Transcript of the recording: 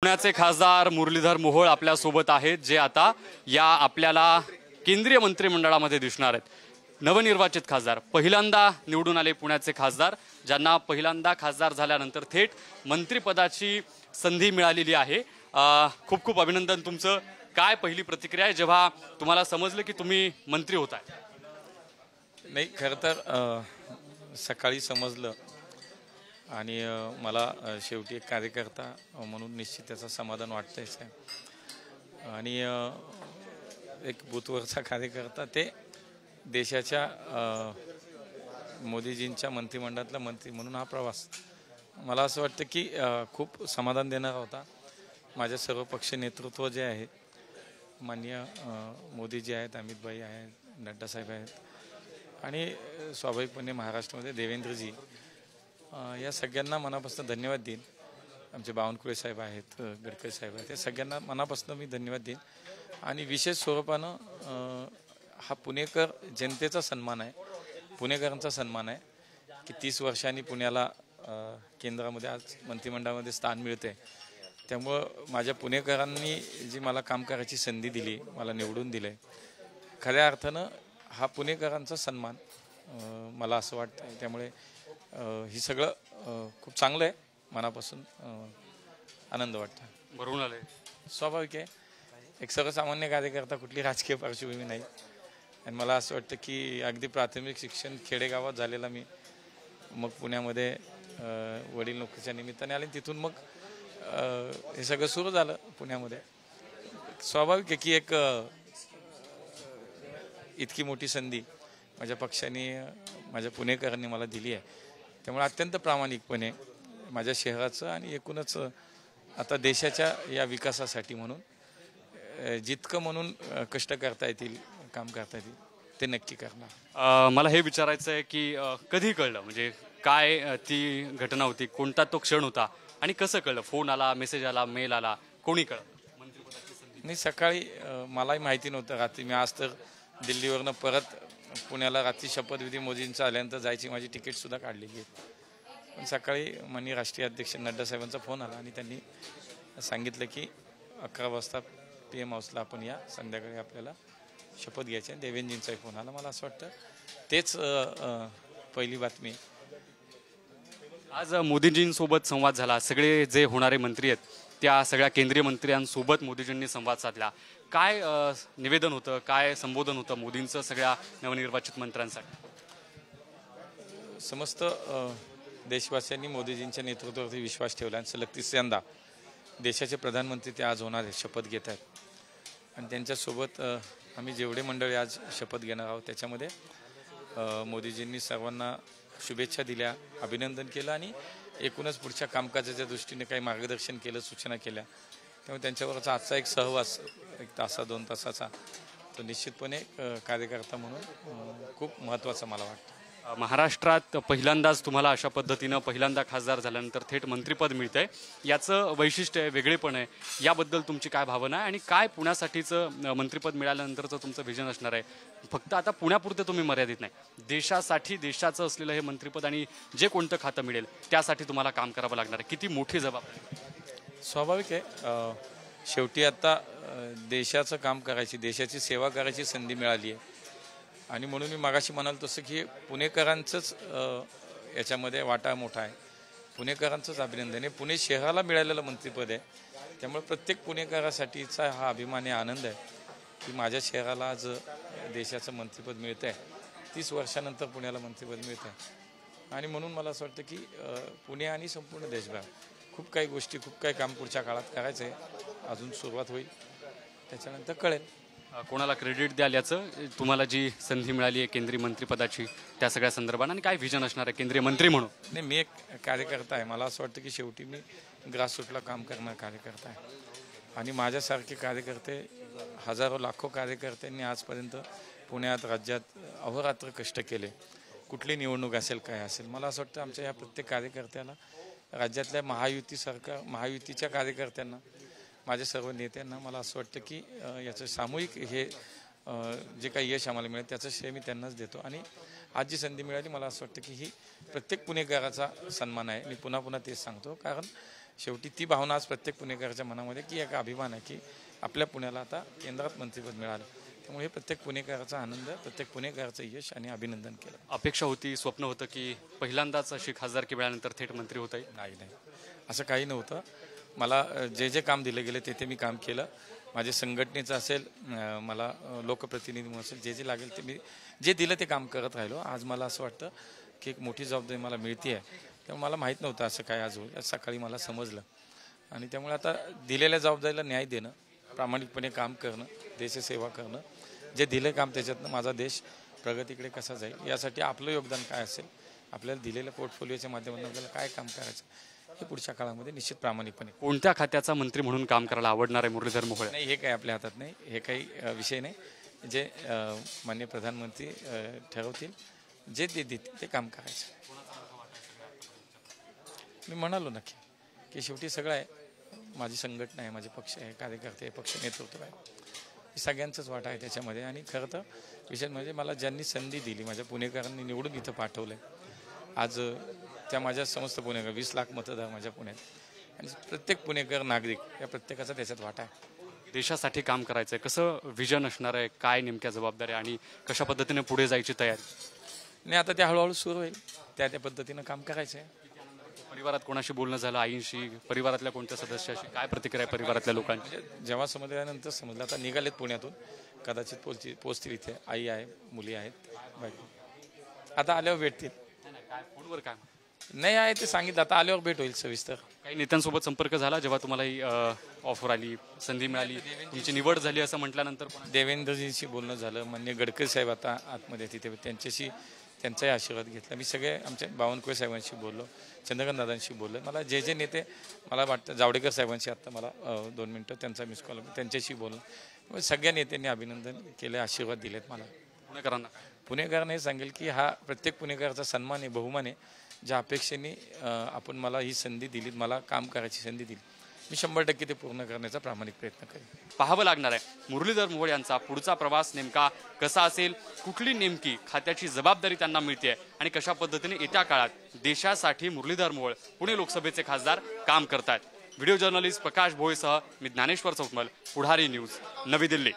पुण्याचे खासदार मुरलीधर मोहोळ आपल्या सोबत आहेत, जे आता या आपल्याला केंद्रीय मंत्रिमंडळामध्ये दिसणार आहेत. नवनिर्वाचित खासदार, पहिल्यांदा निवडून आले पुण्याचे खासदार, ज्यांना पहिल्यांदा खासदार झाल्यानंतर थेट मंत्रिपदाची संधी मिळालेली आहे. खूप खूप अभिनंदन तुमचं. काय पहिली प्रतिक्रिया आहे जेव्हा तुम्हाला समजलं की तुम्ही मंत्री होताय? नाही, खरं तर सकाळी समजलं आणि मला शेवटी एक कार्यकर्ता म्हणून निश्चित त्याचं समाधान वाटतंच आहे. आणि एक बूथवरचा कार्यकर्ता ते देशाच्या मोदीजींच्या मंत्रिमंडळातला मंत्री म्हणून हा प्रवास मला असं वाटतं की खूप समाधान देणारा होता. माझ्या सर्व पक्ष नेतृत्व जे आहे, माननीय मोदीजी आहेत, अमितभाई आहेत, नड्डासाहेब आहेत आणि स्वाभाविकपणे महाराष्ट्रामध्ये देवेंद्रजी, या सगळ्यांना मनापासून धन्यवाद देईन. आमचे बावनकुळे साहेब आहेत, गडकरी साहेब आहेत, या सगळ्यांना मनापासून मी धन्यवाद देईन. आणि विशेष स्वरूपानं हा पुणेकर जनतेचा सन्मान आहे, पुणेकरांचा सन्मान आहे की 30 वर्षांनी पुण्याला केंद्रामध्ये आज मंत्रिमंडळामध्ये स्थान मिळते. त्यामुळं माझ्या पुणेकरांनी जी मला काम करायची संधी दिली, मला निवडून दिले, खऱ्या अर्थानं हा पुणेकरांचा सन्मान मला असं वाटतं. त्यामुळे ही सगळं खूप चांगलं आहे, मनापासून आनंद वाटतं. भरून आले. स्वाभाविक आहे, एक सर्वसामान्य कार्यकर्ता, कुठली राजकीय पार्श्वभूमी नाही. आणि मला असं वाटतं की अगदी प्राथमिक शिक्षण खेडेगावात झालेला मी, मग पुण्यामध्ये वडील नोकरीच्या निमित्ताने आले, तिथून मग हे सगळं सुरू झालं पुण्यामध्ये. स्वाभाविक आहे की एक इतकी मोठी संधी माझ्या पक्षाने, माझ्या पुणेकरांनी मला दिली आहे. त्यामुळे अत्यंत प्रामाणिकपणे माझ्या शहराचं आणि एकूणच आता देशाच्या या विकासासाठी म्हणून जितकं म्हणून कष्ट करता येतील, काम करता येतील, ते नक्की करणार. मला हे विचारायचं आहे की कधी कळलं, म्हणजे काय ती घटना होती, कोणता तो क्षण होता आणि कसं कळलं? फोन आला, मेसेज आला, मेल आला, कोणी कळलं? नाही, सकाळी मलाही माहिती नव्हतं. रात्री मी आज तर दिल्लीवरनं परत पुण्याला रात्री शपथविधी मोदींचा आल्यानंतर जायची माझी तिकीटसुद्धा काढलेली आहे. पण सकाळी माननीय राष्ट्रीय अध्यक्ष नड्डासाहेबांचा फोन आला आणि त्यांनी सांगितलं की 11 वाजता PM हाऊसला आपण या, संध्याकाळी आपल्याला शपथ घ्यायची. आणि देवेंद्रजींचाही फोन आला. मला असं वाटतं तेच पहिली बातमी. आज मोदीजींसोबत संवाद झाला, सगळे जे होणारे मंत्री आहेत त्या सगळ्या केंद्रीय मंत्र्यांसोबत मोदीजींनी संवाद साधला. काय निवेदन होतं, काय संबोधन होतं मोदींचं सगळ्या नवनिर्वाचित मंत्र्यांसाठी? समस्त देशवासियांनी मोदीजींच्या नेतृत्वावरती विश्वास ठेवला आणि सलग 3ऱ्यांदा देशाचे प्रधानमंत्री ते आज होणार आहेत, शपथ घेत आहेत. आणि त्यांच्यासोबत आम्ही जेवढे मंडळी आज शपथ घेणार आहोत त्याच्यामध्ये मोदीजींनी सर्वांना शुभेच्छा दिल्या, अभिनंदन केलं आणि एकूणच पुढच्या कामकाजाच्या दृष्टीने काही मार्गदर्शन केलं, सूचना केल्या. त्यामुळे त्यांच्यावरचा आजचा एक सहवास, 1 तास 2 तासाचा, तो निश्चितपणे कार्यकर्ता म्हणून खूप महत्त्वाचा मला वाटतं. महाराष्ट्रात पहिल्यांदाच तुम्हाला अशा पद्धतीनं पहिल्यांदा खासदार झाल्यानंतर थेट मंत्रिपद मिळतंय, याचं वैशिष्ट्य आहे, वेगळेपण आहे. याबद्दल तुमची काय भावना आहे आणि काय पुण्यासाठीचं मंत्रिपद मिळाल्यानंतरचं तुमचं व्हिजन असणार आहे? फक्त आता पुण्यापुरते तुम्ही मर्यादित नाही, देशासाठी, देशाचं असलेलं हे मंत्रिपद आणि जे कोणतं खातं मिळेल त्यासाठी तुम्हाला काम करावं लागणार आहे. किती मोठी जबाबदारी? स्वाभाविक आहे, शेवटी आता देशाचं काम करायची, देशाची सेवा करायची संधी मिळाली आहे. आणि म्हणून मी मागाशी म्हणालो तसं की पुणेकरांचंच याच्यामध्ये वाटा मोठा आहे, पुणेकरांचंच अभिनंदन आहे. पुणे शहराला मिळालेलं मंत्रिपद आहे. त्यामुळे प्रत्येक पुणेकरासाठीचा हा अभिमान आहे, आनंद आहे की माझ्या शहराला आज देशाचं मंत्रिपद मिळतं आहे. 30 वर्षानंतर पुण्याला मंत्रिपद मिळतं आहे. आणि म्हणून मला असं वाटतं की पुणे आणि संपूर्ण देशभर खूप काही गोष्टी, खूप काही काम पुढच्या काळात करायचं आहे. अजून सुरुवात होईल, त्याच्यानंतर कळेल. कोणाला क्रेडिट द्याल याचं, तुम्हाला जी संधी मिळाली आहे केंद्रीय मंत्रिपदाची, त्या सगळ्या संदर्भात आणि काय व्हिजन असणार आहे केंद्रीय मंत्री म्हणून? नाही, मी एक कार्यकर्ता आहे. मला असं वाटतं की शेवटी मी ग्रासरूटला काम करणारा कार्यकर्ता आहे. आणि माझ्यासारखे कार्यकर्ते, हजारो लाखो कार्यकर्त्यांनी आजपर्यंत पुण्यात, राज्यात अहोरात्र कष्ट केले. कुठली निवडणूक असेल, काय असेल, मला असं वाटतं आमच्या ह्या प्रत्येक कार्यकर्त्याला, राज्यातल्या महायुतीच्या कार्यकर्त्यांना, माझ्या सर्व नेत्यांना मला असं वाटतं की याचं सामूहिक हे जे काही यश आम्हाला मिळेल त्याचं श्रेय मी त्यांनाच देतो. आणि आज जी संधी मिळाली, मला असं वाटतं की ही प्रत्येक पुणेकराचा सन्मान आहे. मी पुन्हा पुन्हा तेच सांगतो, कारण शेवटी ती भावना आज प्रत्येक पुणेकराच्या मनामध्ये की एक अभिमान आहे की आपल्या पुण्याला आता केंद्रात मंत्रिपद मिळालं. त्यामुळे हे प्रत्येक पुणेकराचा आनंद, प्रत्येक पुणेकराचं यश आणि अभिनंदन केलं. अपेक्षा होती, स्वप्न होतं की पहिल्यांदाच अशी खासदारकी मिळाल्यानंतर थेट मंत्री होता येईल? नाही, असं काही नव्हतं. मला जे जे काम दिलं गेलं ते मी काम केलं. माझे संघटनेचं असेल, मला लोकप्रतिनिधी म्हणून असेल, जे जे लागेल ते मी जे दिलं ते काम करत राहिलो. आज मला असं वाटतं की एक मोठी जबाबदारी मला मिळते आहे. त्यामुळे मला माहीत नव्हतं असं काय आज होईल. आज सकाळी मला समजलं आणि त्यामुळे आता दिलेल्या जबाबदारीला न्याय देणं, प्रामाणिकपणे काम करणं, देशसेवा करणं, जे दिलं काम त्याच्यातनं माझा देश प्रगतीकडे कसा जाईल यासाठी आपलं योगदान काय असेल, आपल्याला दिलेल्या पोर्टफोलिओच्या माध्यमातून आपल्याला काय काम करायचं हे पुढच्या काळामध्ये निश्चित प्रामाणिकपणे. कोणत्या खात्याचा मंत्री म्हणून काम करायला आवडणार आहे मुरलीधर मोहोळ? नाही, हे काही आपल्या हातात नाही, हे काही विषय नाही. जे माननीय प्रधानमंत्री ठरवतील, जे ते देतील ते काम करायचं. मी म्हणालो नक्की की शेवटी सगळं आहे. माझी संघटना आहे, माझे पक्ष आहे, कार्यकर्ते आहे, पक्ष नेतृत्व आहे, हे सगळ्यांचंच वाटा आहे त्याच्यामध्ये. आणि खरं तर विषय म्हणजे मला ज्यांनी संधी दिली, माझ्या पुणेकरांनी निवडून इथं पाठवलं आहे. आज त्या माझ्या समस्त पुणेकर 20 लाख मतदार माझ्या पुण्यात आणि प्रत्येक पुणेकर नागरिक या प्रत्येकाचा त्याच्यात वाटा आहे. देशासाठी काम करायचं आहे, कसं व्हिजन असणार आहे, काय नेमक्या जबाबदाऱ्या आणि कशा पद्धतीने पुढे जायची तयारी? नाही, आता ते हळूहळू सुरू होईल. त्या पद्धतीनं काम करायचं आहे. परिवारात कोणाशी बोलणं झालं, आईंशी, परिवारातल्या कोणत्या सदस्याशी, काय प्रतिक्रिया आहे परिवारातल्या लोकांची? म्हणजे जेव्हा समजल्यानंतर समजलं. आता निघालेत पुण्यातून, कदाचित पोचतील इथे. आई आहे, मुली आहेत, बायको. आता आल्यावर भेटतील. फोनवर काय नाही आहे ते सांगितलं, आता आल्यावर भेट होईल सविस्तर. काही नेत्यांसोबत संपर्क झाला जेव्हा तुम्हाला ही ऑफर आली, संधी मिळाली, तुमची निवड झाली असं म्हटल्यानंतर? देवेंद्रजींशी बोलणं झालं. माननीय गडकरी साहेब आता आतमध्ये तिथे, त्यांचाही आशीर्वाद घेतला. मी सगळे आमच्या बावनकुळे साहेबांशी बोललो, चंद्रकांत दादांशी बोललो. मला जे जे नेते, मला वाटतं जावडेकर साहेबांशी आत्ता मला 2 मिनटं त्यांचा मिस कॉल, त्यांच्याशी बोललो. सगळ्या नेत्यांनी अभिनंदन केलं, आशीर्वाद दिलेत मला. पुणेकरांना हे सांगेल की हा प्रत्येक पुणेकराचा सन्मान आहे, बहुमान आहे. ज्या अपेक्षेने आपण मला ही संधी दिली, मला काम करायची संधी दिली, मी 100% ते पूर्ण करण्याचा प्रामाणिक प्रयत्न करेन. पाहावं लागणार आहे मुरलीधर मोहोळ यांचा पुढचा प्रवास नेमका कसा असेल, कुठली नेमकी खात्याची जबाबदारी त्यांना मिळते आणि कशा पद्धतीने येत्या काळात देशासाठी मुरलीधर मोहोळ पुणे लोकसभेचे खासदार काम करतायत. व्हिडिओ जर्नलिस्ट प्रकाश भोळेसह मी ज्ञानेश्वर चौकमल, पुढारी न्यूज, नवी दिल्ली.